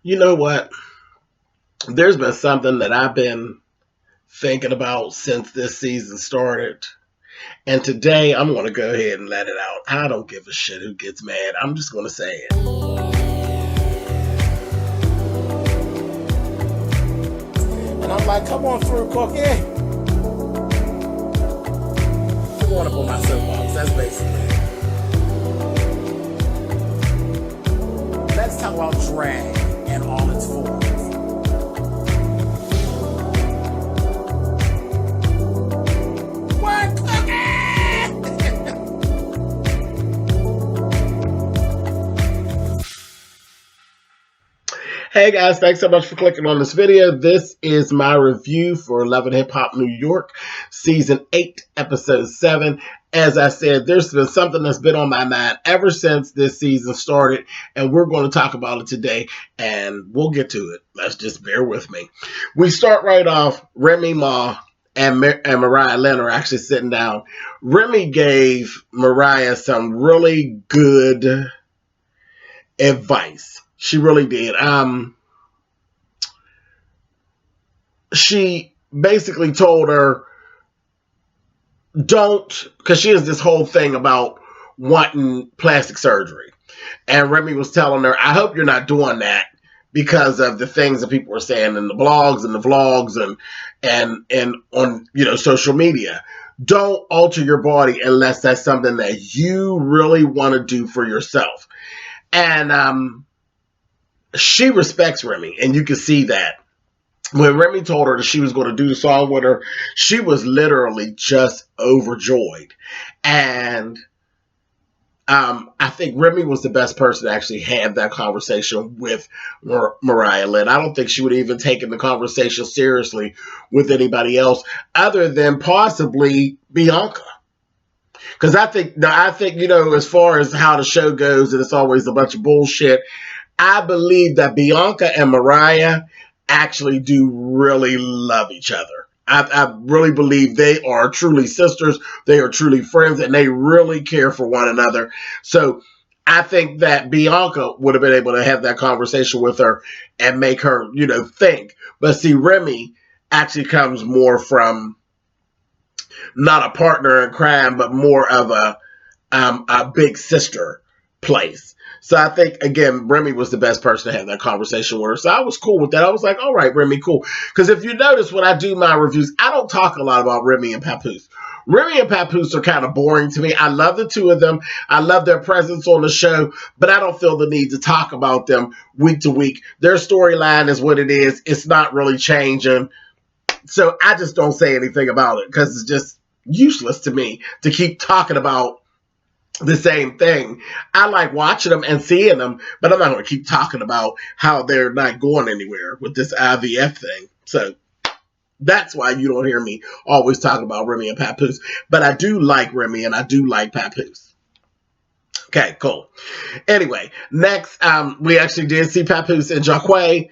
You know what? There's been something that I've been thinking about since this season started. And today I'm going to go ahead and let it out. I don't give a shit who gets mad. I'm just going to say it. And I'm like, come on through, Cookie. I'm going up on my soapbox. That's basically it. Let's talk about drag and all its forms. What, Cookie? Hey guys, thanks so much for clicking on this video. This is my review for Love and Hip Hop New York, Season 8, Episode 7. As I said, there's been something that's been on my mind ever since this season started, and we're going to talk about it today, and we'll get to it. Let's just bear with me. We start right off. Remy Ma and Mariahlynn are actually sitting down. Remy gave Mariah some really good advice. She really did. She basically told her, don't, because she has this whole thing about wanting plastic surgery. And Remy was telling her, I hope you're not doing that because of the things that people were saying in the blogs and the vlogs and on, social media. Don't alter your body unless that's something that you really want to do for yourself. And she respects Remy, and you can see that. When Remy told her that she was going to do the song with her, she was literally just overjoyed. And I think Remy was the best person to actually have that conversation with Mariahlynn. I don't think she would have even taken the conversation seriously with anybody else other than possibly Bianca. Because I think, as far as how the show goes, and it's always a bunch of bullshit, I believe that Bianca and Mariah actually do really love each other. I really believe they are truly sisters. They are truly friends, and they really care for one another. So I think that Bianca would have been able to have that conversation with her and make her, think. But see, Remy actually comes more from not a partner in crime, but more of a big sister place. So I think, again, Remy was the best person to have that conversation with her. So I was cool with that. I was like, all right, Remy, cool. Because if you notice when I do my reviews, I don't talk a lot about Remy and Papoose. Remy and Papoose are kind of boring to me. I love the two of them. I love their presence on the show, but I don't feel the need to talk about them week to week. Their storyline is what it is. It's not really changing. So I just don't say anything about it because it's just useless to me to keep talking about the same thing. I like watching them and seeing them, but I'm not going to keep talking about how they're not going anywhere with this IVF thing. So that's why you don't hear me always talking about Remy and Papoose. But I do like Remy and I do like Papoose. Okay, cool. Anyway, next, we actually did see Papoose and Joc.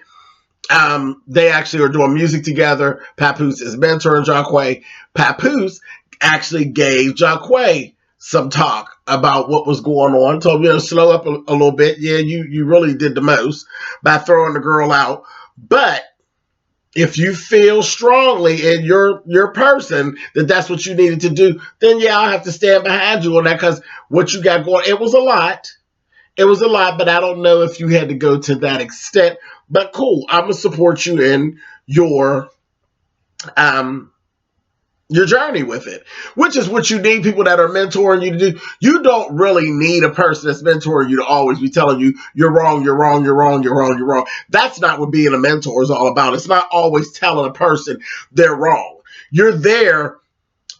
They actually are doing music together. Papoose is mentoring Joc. Papoose actually gave Joc some talk about what was going on. Told him, slow up a little bit. Yeah, you really did the most by throwing the girl out. But if you feel strongly in your person that that's what you needed to do, then yeah, I'll have to stand behind you on that because what you got going, it was a lot. It was a lot, but I don't know if you had to go to that extent. But cool, I'm going to support you in your journey with it, which is what you need people that are mentoring you to do. You don't really need a person that's mentoring you to always be telling you you're wrong, you're wrong, you're wrong, you're wrong, you're wrong. That's not what being a mentor is all about. It's not always telling a person they're wrong. You're there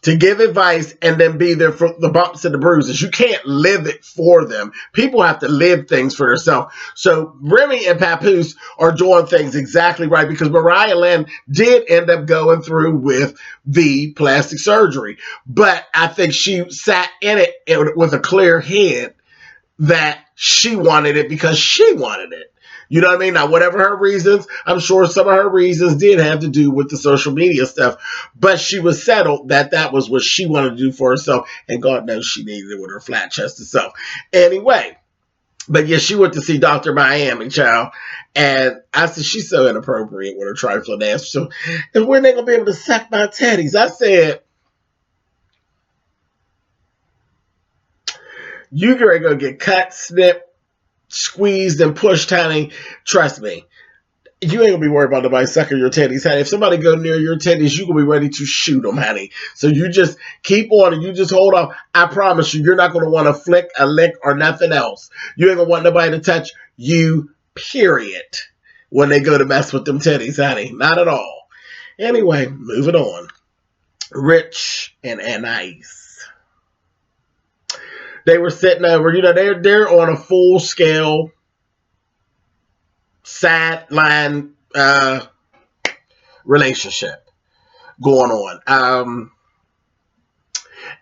to give advice and then be there for the bumps and the bruises. You can't live it for them. People have to live things for themselves. So Remy and Papoose are doing things exactly right because Mariahlynn did end up going through with the plastic surgery. But I think she sat in it with a clear head that she wanted it because she wanted it. You know what I mean? Now, whatever her reasons, I'm sure some of her reasons did have to do with the social media stuff, but she was settled that that was what she wanted to do for herself, and God knows she needed it with her flat-chested self. Anyway, But yeah, she went to see Dr. Miami, child. And I said, she's so inappropriate with her trifling ass. So, and when they going to be able to suck my teddies? I said, you going to get cut, snipped, squeezed, and pushed, honey. Trust me. You ain't going to be worried about nobody sucking your teddies, honey. If somebody go near your teddies, you going to be ready to shoot them, honey. So you just keep on and you just hold off. I promise you, you're not going to want to flick, a lick, or nothing else. You ain't going to want nobody to touch you, period, when they go to mess with them teddies, honey. Not at all. Anyway, moving on. Rich and Anais. They were sitting over, they're on a full-scale sideline relationship going on.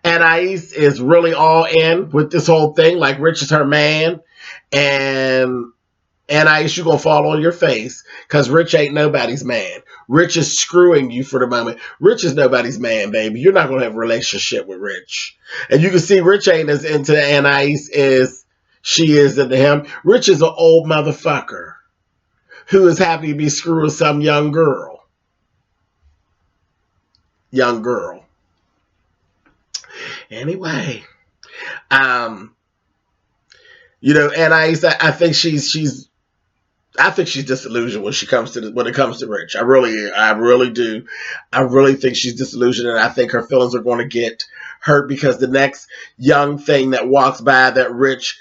Anais is really all in with this whole thing. Like, Rich is her man. And Anais, you're going to fall on your face because Rich ain't nobody's man. Rich is screwing you for the moment. Rich is nobody's man, baby. You're not going to have a relationship with Rich. And you can see Rich ain't as into Anais as she is into him. Rich is an old motherfucker who is happy to be screwing some young girl. Anyway, Anais, I think she's disillusioned when it comes to Rich. I really do. I really think she's disillusioned, and I think her feelings are going to get hurt because the next young thing that walks by that Rich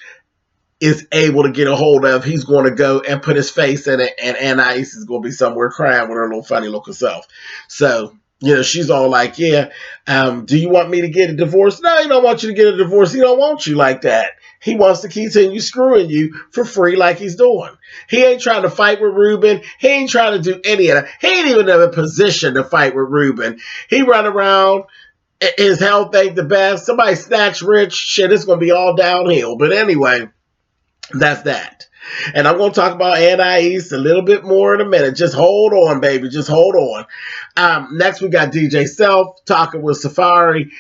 is able to get a hold of, he's going to go and put his face in it, and Anais is going to be somewhere crying with her little funny looking self. So, she's all like, yeah, do you want me to get a divorce? No, he don't want you to get a divorce. He don't want you like that. He wants to continue screwing you for free like he's doing. He ain't trying to fight with Ruben. He ain't trying to do any of that. He ain't even in a position to fight with Ruben. He run around, his health ain't the best. Somebody snatch Rich, shit, it's going to be all downhill. But anyway, that's that. And I'm going to talk about Anais a little bit more in a minute. Just hold on, baby. Just hold on. Next, we got DJ Self talking with Safaree.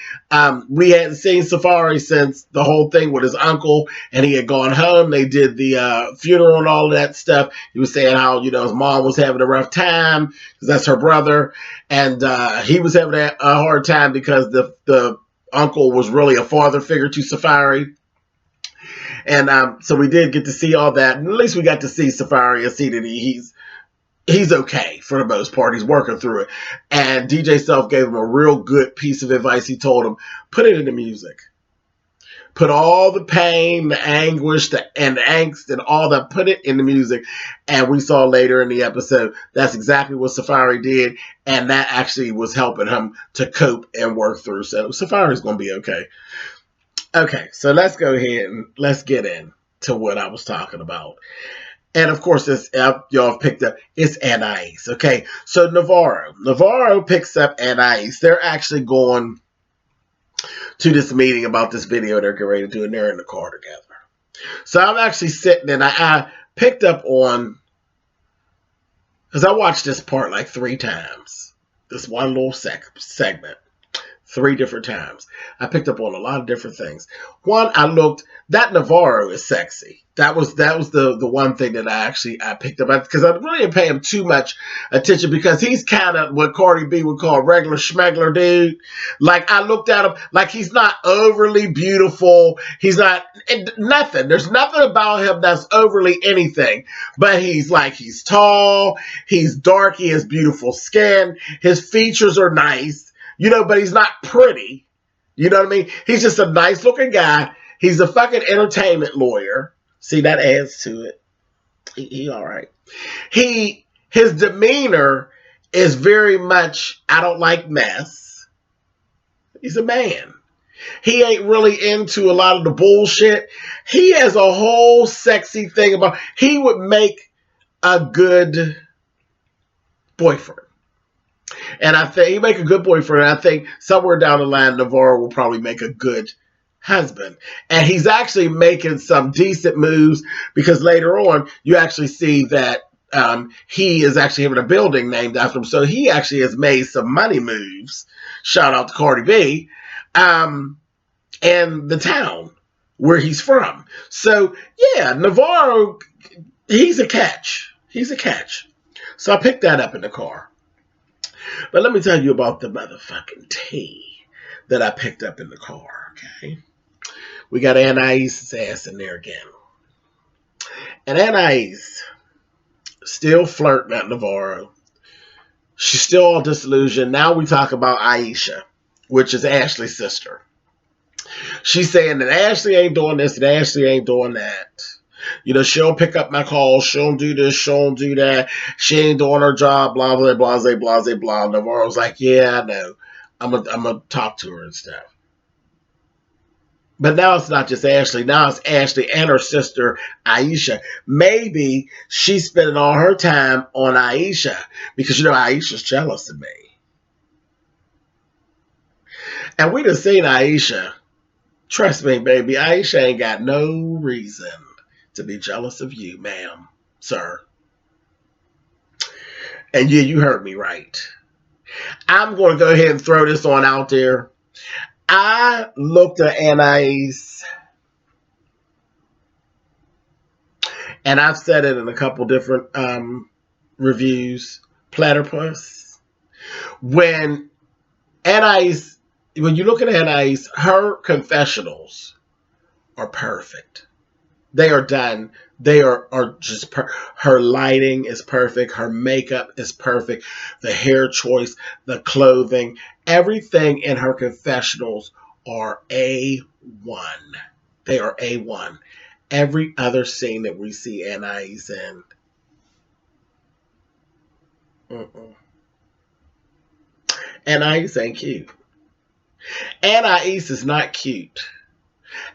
We hadn't seen Safaree since the whole thing with his uncle, and he had gone home. They did the funeral and all of that stuff. He was saying how, his mom was having a rough time because that's her brother. And he was having a hard time because the uncle was really a father figure to Safaree. And so we did get to see all that. And at least we got to see Safaree and see that he's okay for the most part. He's working through it. And DJ Self gave him a real good piece of advice. He told him, put it in the music. Put all the pain, the anguish, and the angst and all that, put it in the music. And we saw later in the episode, that's exactly what Safaree did. And that actually was helping him to cope and work through. So Safaree's going to be okay. Okay, so let's go ahead and let's get into what I was talking about. And of course, y'all have picked up, it's Anais, okay? So Navarro picks up Anais. They're actually going to this meeting about this video they're getting ready to do, and they're in the car together. So I'm actually sitting and I picked up on, because I watched this part like 3 times, this one little segment. 3 different times. I picked up on a lot of different things. One, that Navarro is sexy. That was the one thing that I picked up, because I really didn't pay him too much attention because he's kind of what Cardi B would call a regular schmegler dude. Like, I looked at him like he's not overly beautiful. He's not nothing. There's nothing about him that's overly anything. But he's tall, he's dark, he has beautiful skin, his features are nice. But he's not pretty. You know what I mean? He's just a nice looking guy. He's a fucking entertainment lawyer. See, that adds to it. He all right. His demeanor is very much, I don't like mess. He's a man. He ain't really into a lot of the bullshit. He has a whole sexy thing about, he would make a good boyfriend. And I think he make a good boyfriend. And I think somewhere down the line, Navarro will probably make a good husband. And he's actually making some decent moves because later on, you actually see that he is actually having a building named after him. So he actually has made some money moves. Shout out to Cardi B. And the town where he's from. So, yeah, Navarro, he's a catch. He's a catch. So I picked that up in the car. But let me tell you about the motherfucking tea that I picked up in the car, okay? We got Anais' ass in there again. And Anais still flirting at Navarro. She's still all disillusioned. Now we talk about Aisha, which is Ashley's sister. She's saying that Ashley ain't doing this and Ashley ain't doing that. You know, she'll pick up my calls. She'll do this. She'll do that. She ain't doing her job. Blah, blah, blah, blah, blah, blah. Navarro's like, yeah, I know. I'm gonna talk to her and stuff. But now it's not just Ashley. Now it's Ashley and her sister, Aisha. Maybe she's spending all her time on Aisha because, you know, Aisha's jealous of me. And we done seen Aisha. Trust me, baby, Aisha ain't got no reason to be jealous of you, ma'am, sir. And yeah, you heard me right. I'm going to go ahead and throw this on out there. I looked at Anais, and I've said it in a couple different reviews, platypus. When you look at Anais, her confessionals are perfect. They are done. They are just her lighting is perfect. Her makeup is perfect. The hair choice, the clothing, everything in her confessionals are A1. They are A1. Every other scene that we see Anais in, Anais ain't cute. Anais is not cute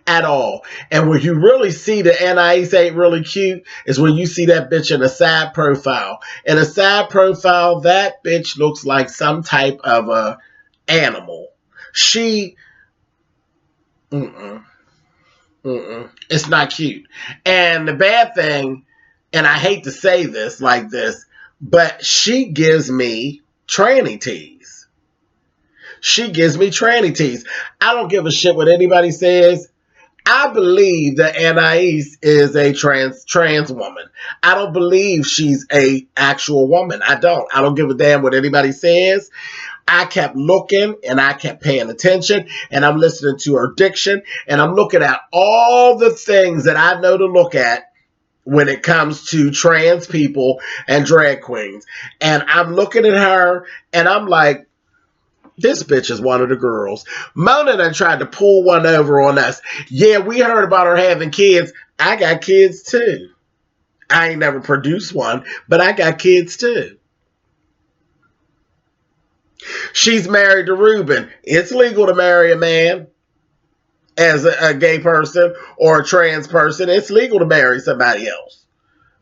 at all. And when you really see that Anais ain't really cute is when you see that bitch in a side profile. In a side profile, that bitch looks like some type of a animal. It's not cute. And the bad thing, and I hate to say this like this, but she gives me tranny tease. She gives me tranny tease. I don't give a shit what anybody says. I believe that Anais is a trans woman. I don't believe she's a actual woman. I don't give a damn what anybody says. I kept looking and I kept paying attention and I'm listening to her diction and I'm looking at all the things that I know to look at when it comes to trans people and drag queens. And I'm looking at her and I'm like, this bitch is one of the girls. Mona done tried to pull one over on us. Yeah, we heard about her having kids. I got kids too. I ain't never produced one, but I got kids too. She's married to Ruben. It's legal to marry a man as a gay person or a trans person. It's legal to marry somebody else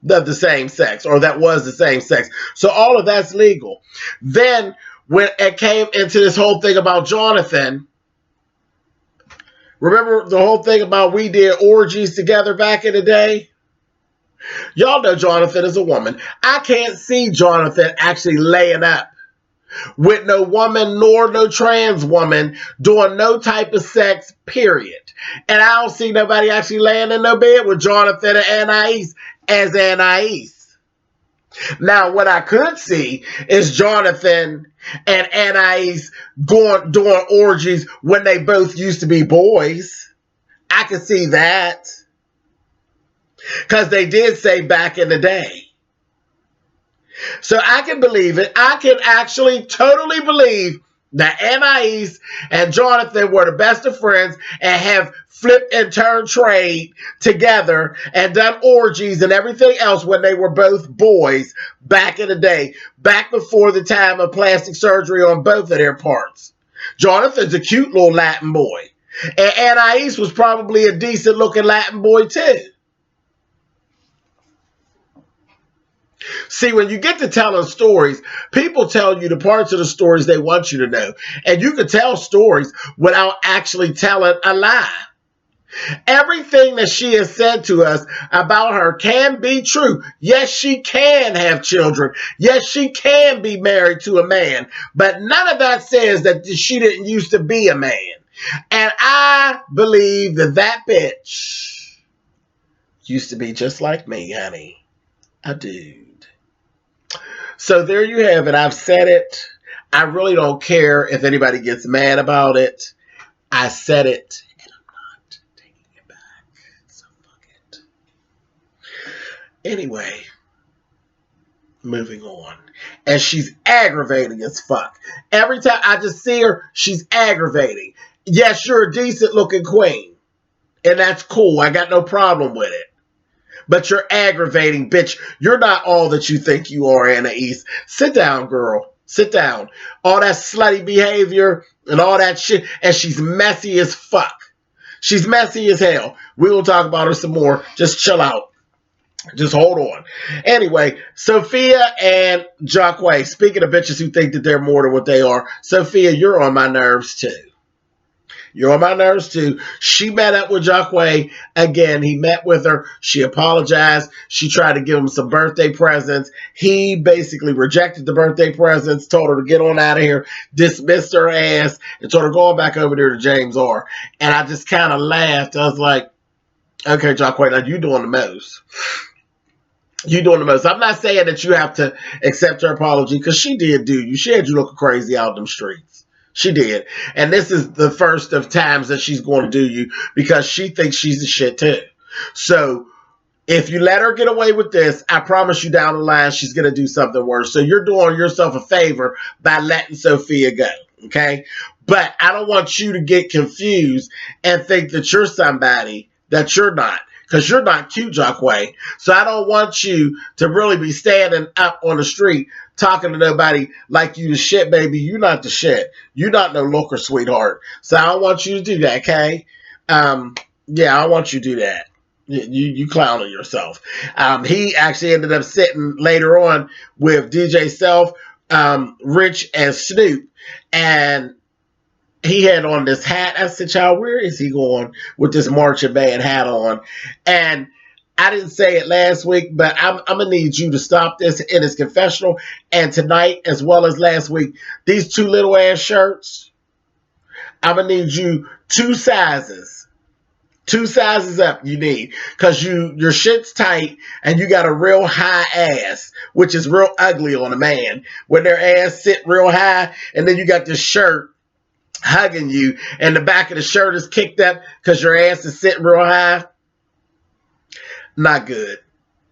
of the same sex or that was the same sex. So all of that's legal. Then when it came into this whole thing about Jonathan, remember the whole thing about we did orgies together back in the day? Y'all know Jonathan is a woman. I can't see Jonathan actually laying up with no woman nor no trans woman doing no type of sex, period. And I don't see nobody actually laying in no bed with Jonathan and Anais as Anais. Now, what I could see is Jonathan and Anais doing orgies when they both used to be boys. I could see that. Because they did say back in the day. So I can believe it. I can actually totally believe that Anais and Jonathan were the best of friends and have flipped and turned trade together and done orgies and everything else when they were both boys back in the day, back before the time of plastic surgery on both of their parts. Jonathan's a cute little Latin boy. And Anais was probably a decent looking Latin boy too. See, when you get to telling stories, people tell you the parts of the stories they want you to know. And you can tell stories without actually telling a lie. Everything that she has said to us about her can be true. Yes, she can have children. Yes, she can be married to a man. But none of that says that she didn't used to be a man. And I believe that bitch used to be just like me, honey. A dude. So there you have it. I've said it. I really don't care if anybody gets mad about it. I said it, and I'm not taking it back. So fuck it. Anyway, moving on. And she's aggravating as fuck. Every time I just see her, she's aggravating. Yes, you're a decent looking queen. And that's cool. I got no problem with it. But you're aggravating, bitch. You're not all that you think you are, Anais. Sit down, girl. Sit down. All that slutty behavior and all that shit. And she's messy as fuck. She's messy as hell. We will talk about her some more. Just chill out. Just hold on. Anyway, Sophia and Joc. Speaking of bitches who think that they're more than what they are, Sophia, you're on my nerves too. You're on my nerves too. She met up with Joc again. He met with her. She apologized. She tried to give him some birthday presents. He basically rejected the birthday presents, told her to get on out of here, dismissed her ass, and told her going back over there to James R. And I just kind of laughed. I was like, okay, Joc, now you doing the most. You doing the most. I'm not saying that you have to accept her apology because she did do you. She had you looking crazy out in them streets. She did. And this is the first of times that she's going to do you because she thinks she's the shit too. So if you let her get away with this, I promise you down the line, she's going to do something worse. So you're doing yourself a favor by letting Sophia go. Okay. But I don't want you to get confused and think that you're somebody that you're not. Because you're not cute, Joc. So I don't want you to really be standing up on the street talking to nobody like you the shit, baby. You're not the shit. You're not no looker, sweetheart. So I don't want you to do that, okay? Yeah, I want you to do that. You clowning yourself. He actually ended up sitting later on with DJ Self, Rich, and Snoop. And he had on this hat. I said, child, where is he going with this marching band hat on? And I didn't say it last week, but I'm going to need you to stop this in his confessional. And tonight, as well as last week, these two little ass shirts, I'm going to need you 2 sizes. 2 sizes up you need. Because your shit's tight and you got a real high ass, which is real ugly on a man. When their ass sit real high and then you got this shirt hugging you and the back of the shirt is kicked up because your ass is sitting real high. Not good.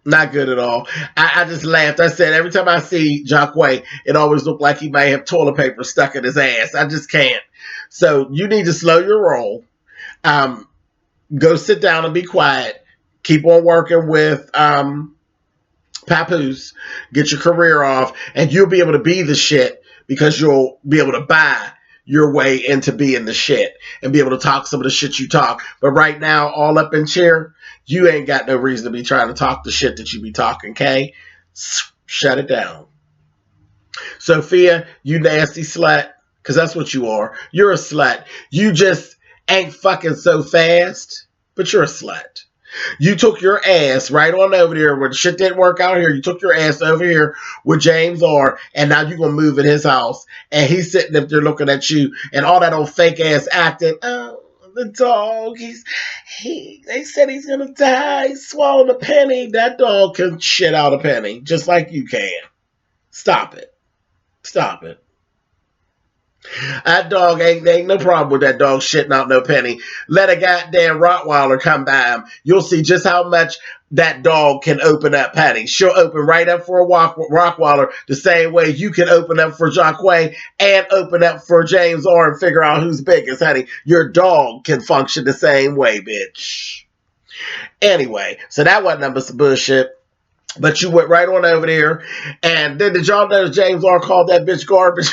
Not good at all. I just laughed. I said every time I see Joc, it always looked like he might have toilet paper stuck in his ass. I just can't. So you need to slow your roll. Go sit down and be quiet. Keep on working with Papoose. Get your career off and you'll be able to be the shit because you'll be able to buy your way into being the shit and be able to talk some of the shit you talk. But right now, all up in chair, you ain't got no reason to be trying to talk the shit that you be talking, okay? Shut it down. Sophia, you nasty slut, because that's what you are. You're a slut. You just ain't fucking so fast, but you're a slut. You took your ass right on over there where the shit didn't work out here. You took your ass over here with James R. And now you're going to move in his house. And he's sitting up there looking at you and all that old fake ass acting. Oh, the dog. They said he's going to die. He swallowed a penny. That dog can shit out a penny just like you can. Stop it. Stop it. That dog ain't no problem with that dog shitting out no penny. Let a goddamn Rottweiler come by him. You'll see just how much that dog can open up, Patty. She'll open right up for a Rottweiler the same way you can open up for Joc and open up for James R. and figure out who's biggest, honey. Your dog can function the same way, bitch. Anyway, so that wasn't number some bullshit. But you went right on over there. And then did y'all notice James R. called that bitch garbage?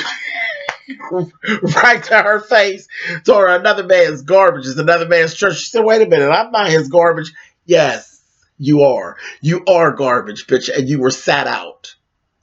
Right to her face. Told her another man's garbage is another man's church. She said, wait a minute, I'm not his garbage. Yes, you are. You are garbage, bitch. And you were sat out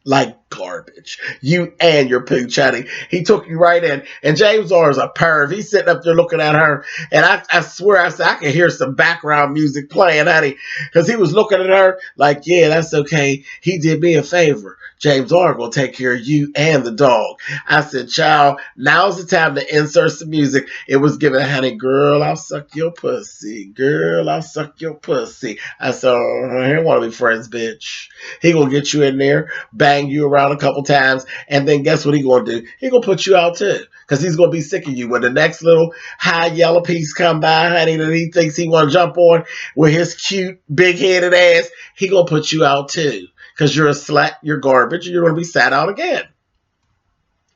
like garbage. You and your pooch, honey. He took you right in. And James R is a perv. He's sitting up there looking at her. And I swear, I said, I can hear some background music playing, honey. Because he was looking at her like, yeah, that's okay. He did me a favor. James R will take care of you and the dog. I said, child, now's the time to insert some music. It was given, honey, girl, I'll suck your pussy. Girl, I'll suck your pussy. I said, oh, he don't want to be friends, bitch. He gonna get you in there, bang you around a couple times, and then guess what he gonna do? He gonna put you out too. Because he's gonna be sick of you. When the next little high yellow piece come by, honey, that he thinks he wanna jump on with his cute, big-headed ass, he gonna put you out too. Because you're a slut, you're garbage, and you're going to be sat out again.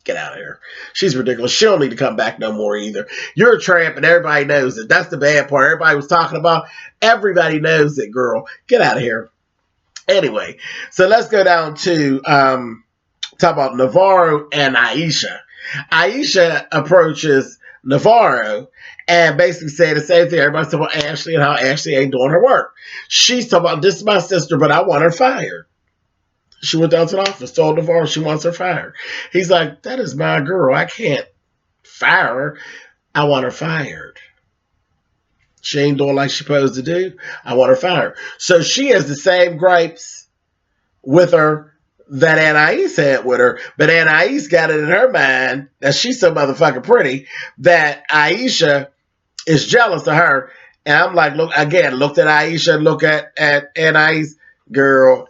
Get out of here. She's ridiculous. She don't need to come back no more either. You're a tramp, and everybody knows it. That's the bad part. Everybody was talking about. Everybody knows it, girl. Get out of here. Anyway, so let's go down to talk about Navarro and Aisha. Aisha approaches Navarro and basically said the same thing. Everybody's talking about Ashley and how Ashley ain't doing her work. She's talking about, this is my sister, but I want her fired. She went down to the office, told Navarro she wants her fired. He's like, that is my girl. I can't fire her. I want her fired. She ain't doing like she's supposed to do. I want her fired. So she has the same gripes with her that Anais had with her. But Anais got it in her mind that she's so motherfucking pretty that Aisha is jealous of her. And I'm like, looked at Aisha, look at Anais, girl.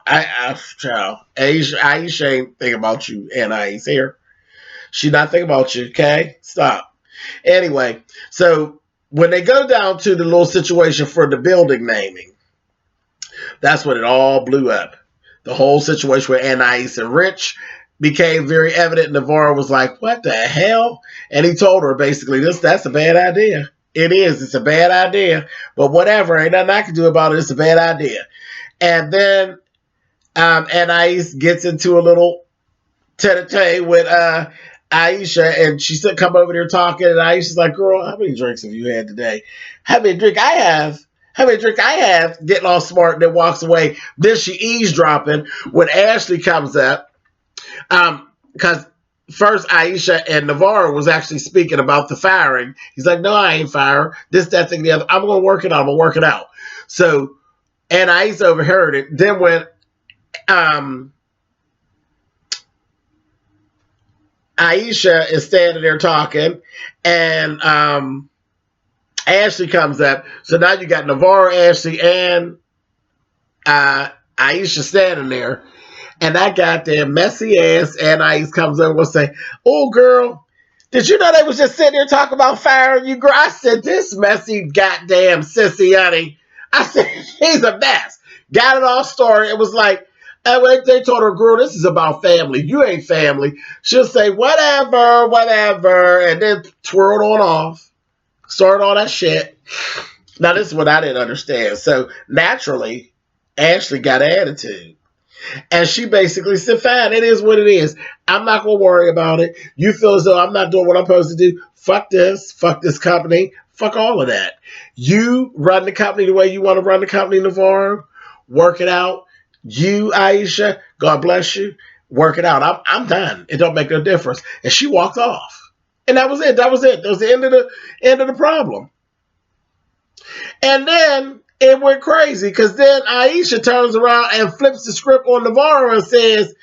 Child, Aisha ain't thinking about you, Anais here. She not thinking about you, okay? Stop. Anyway, so when they go down to the little situation for the building naming, that's when it all blew up. The whole situation with Anais and Rich became very evident. Navarro was like, what the hell? And he told her basically, that's a bad idea. It is. It's a bad idea. But whatever. Ain't nothing I can do about it. It's a bad idea. And then Anais gets into a little tete-a-tete with Aisha, and she said, come over there talking, and Aisha's like, girl, how many drinks have you had today? How many drink I have? Getting all smart, and then walks away. Then she eavesdropping when Ashley comes up. Because first Aisha and Navarro was actually speaking about the firing. He's like, no, I ain't fire. This, that, thing, the other. I'm going to work it out. So Anais overheard it. Then when Aisha is standing there talking, and Ashley comes up. So now you got Navarro, Ashley, and Aisha standing there. And that goddamn messy ass Anais comes over and say, oh, girl, did you know they was just sitting there talking about firing you, girl? I said, this messy goddamn sissy, honey. I said, she's a mess. Got it all started. It was like, they told her, girl, this is about family. You ain't family. She'll say, whatever, and then twirled on off. Started all that shit. Now, this is what I didn't understand. So, naturally, Ashley got an attitude. And she basically said, fine, it is what it is. I'm not going to worry about it. You feel as though I'm not doing what I'm supposed to do. Fuck this company. Fuck all of that. You run the company the way you want to run the company, Navarro. Work it out. You, Aisha, God bless you. Work it out. I'm done. It don't make no difference. And she walked off. And that was it. That was the end of the problem. And then it went crazy because then Aisha turns around and flips the script on Navarro and says,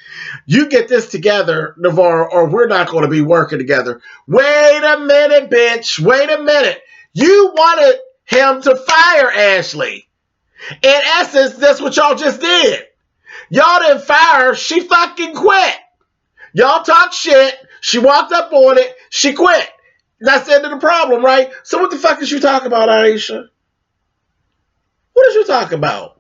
you get this together, Navarro, or we're not going to be working together. Wait a minute, bitch. Wait a minute. You wanted him to fire Ashley. In essence, that's what y'all just did. Y'all didn't fire her. She fucking quit. Y'all talk shit. She walked up on it. She quit. That's the end of the problem, right? So what the fuck is you talking about, Aisha? What is you talking about?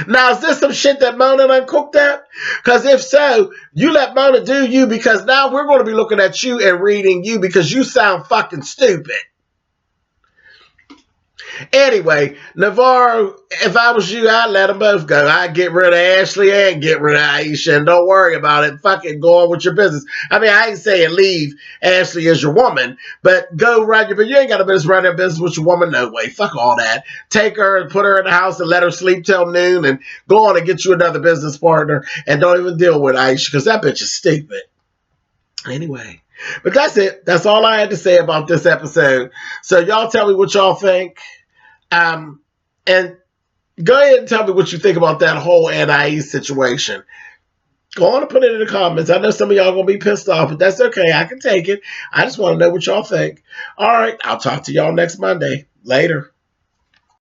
Now, is this some shit that Mona done cooked up? Because if so, you let Mona do you, because now we're going to be looking at you and reading you because you sound fucking stupid. Anyway, Navarro, if I was you, I'd let them both go. I'd get rid of Ashley and get rid of Aisha, and don't worry about it. Fucking go on with your business. I mean, I ain't saying leave Ashley as your woman, but go run your business. You ain't got a business running a business with your woman, no way. Fuck all that. Take her and put her in the house and let her sleep till noon and go on and get you another business partner and don't even deal with Aisha because that bitch is stupid. Anyway. But that's it. That's all I had to say about this episode. So y'all tell me what y'all think. And go ahead and tell me what you think about that whole Anais situation. Go on and put it in the comments. I know some of y'all going to be pissed off, but that's okay. I can take it. I just want to know what y'all think. All right. I'll talk to y'all next Monday. Later.